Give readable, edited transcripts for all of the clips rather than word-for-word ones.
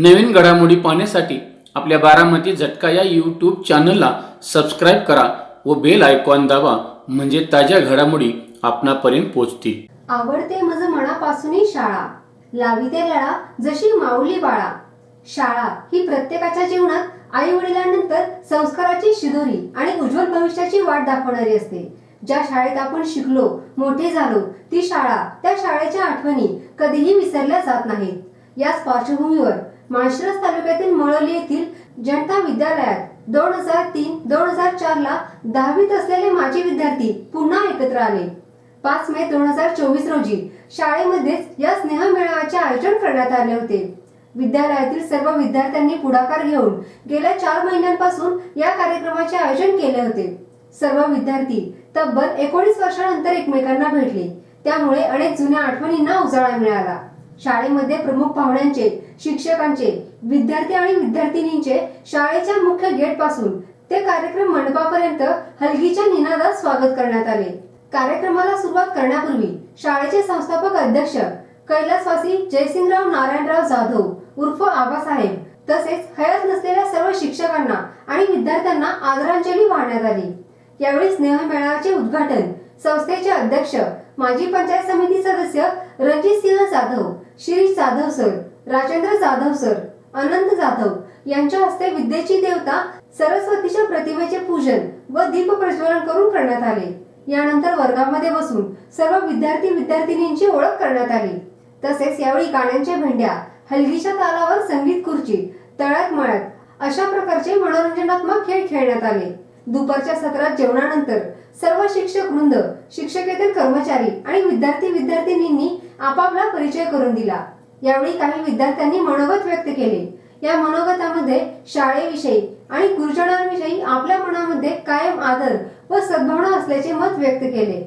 नवीन घडामोडी पाहण्यासाठी आपल्या बारामती झटका या यूट्यूब चॅनलला सबस्क्राईब करा व बेल आयकॉन दाबा, म्हणजे ताज्या घडामोडी आपणापर्यंत पोहोचतील. आवडते मज मनापासूनही शाळा, लाविते लळा जशी माऊली बाळा. शाळा ही प्रत्येकाच्या जीवनात आई वडिलांनंतर संस्काराची शिदोरी आणि उज्ज्वल भविष्याची वाट दाखवणारी असते. ज्या शाळेत आपण शिकलो, मोठे झालो, ती शाळा, त्या शाळेच्या आठवणी कधीही विसरल्या जात नाहीत. याच पार्श्वभूमीवर माळशिरस तालुक्यातील मळवली येथील जनता विद्यालयात 2003-2004 ला 10वीत असलेले माजी विद्यार्थी पुन्हा एकत्र आले. 5 मे 2024 रोजी शाळेमध्येच या स्नेह मेळाव्याचे आयोजन करण्यात आले होते. विद्यालयातील सर्व विद्यार्थ्यांनी पुढाकार घेऊन गेल्या 4 महिन्यांपासून या कार्यक्रमाचे आयोजन केले होते. सर्व विद्यार्थी तब्बल 19 वर्षांनंतर एकमेकांना भेटले, त्यामुळे अनेक जुन्या आठवणींना उजाळा मिळाला. शाळेमध्ये प्रमुख पाहुण्यांचे, शिक्षकांचे, विद्यार्थी आणि विद्यार्थिनींचे शाळेच्या मुख्य गेट पासून ते कार्यक्रम मंडपापर्यंत हलगीच्या निनादात स्वागत करण्यात आले. कार्यक्रमाला सुरुवात करण्यापूर्वी शाळेचे संस्थापक अध्यक्ष कैलासवासी जयसिंगराव नारायणराव जाधव उर्फ आबासाहेब तसेच हयात नसलेल्या सर्व शिक्षकांना आणि विद्यार्थ्यांना आदरांजली वाहण्यात आली. यावेळी स्नेह मेळाव्याचे उद्घाटन संस्थेचे अध्यक्ष, माजी पंचायत समिती सदस्य रणजितसिंह जाधव, शिरीष जाधव सर, राजेंद्र जाधव सर, अनंत जाधव यांच्या हस्ते विद्येची देवता सरस्वतीच्या प्रतिमेचे पूजन व दीप प्रज्वलन करून करण्यात आले. यानंतर वर्गामध्ये बसून सर्व विद्यार्थी विद्यार्थिनींची ओळख करण्यात आली. तसेच यावेळी गाण्यांच्या भेंड्या, हलगीच्या तालावर संगीत खुर्ची, तळ्यात मळ्यात अशा प्रकारचे मनोरंजनात्मक खेळ खेळण्यात आले. दुपारच्या सत्रात जेवणानंतर सर्व शिक्षक वृंद, शिक्षकेतर कर्मचारी आणि विद्यार्थी विद्यार्थिनींनी आपापला परिचय करून दिला. यावेळी काही विद्यार्थ्यांनी मनोगत व्यक्त केले. या मनोगतामध्ये शाळेविषयी आणि गुरुजनांविषयी आपल्या मनामध्ये कायम आदर व सद्भावना असल्याचे मत व्यक्त केले.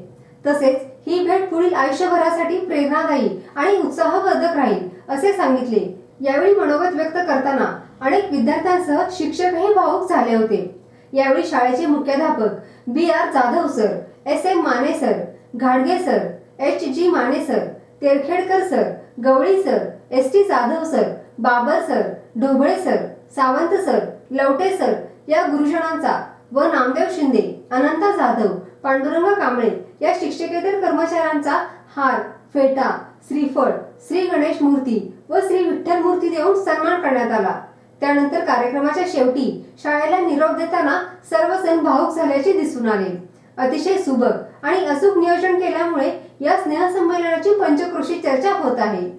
तसेच ही भेट पुढील आयुष्यभरासाठी प्रेरणादायी आणि उत्साहवर्धक राहील असे सांगितले. यावेळी मनोगत व्यक्त करताना अनेक विद्यार्थ्यांसह शिक्षकही भावुक झाले होते. यावेळी शाळेचे मुख्याध्यापक BR Jadhav sir, SM Mane sir, घाडगे sir, HG Mane sir, Terkhedkar sir, Gawali sir, ST Jadhav sir, Babar sir, Dhoble sir, Sawant sir, Lavate sir या गुरुजनांचा व नामदेव शिंदे, अनंत जाधव, पांडुरंग कांबळे या शिक्षकेतर कर्मचाऱ्यांचा हार, फेटा, श्रीफळ, श्री गणेश मूर्ती व श्री विठ्ठल मूर्ती देऊन सन्मान करण्यात आला. त्यानंतर कार्यक्रमाच्या शेवटी शाळेला निरोप देताना सर्वजण भावुक झाल्याचे दिसून आले. अतिशय सुबक आणि अचूक नियोजन केल्यामुळे या स्नेहसंमेलनाची पंचक्रोशी चर्चा होत आहे.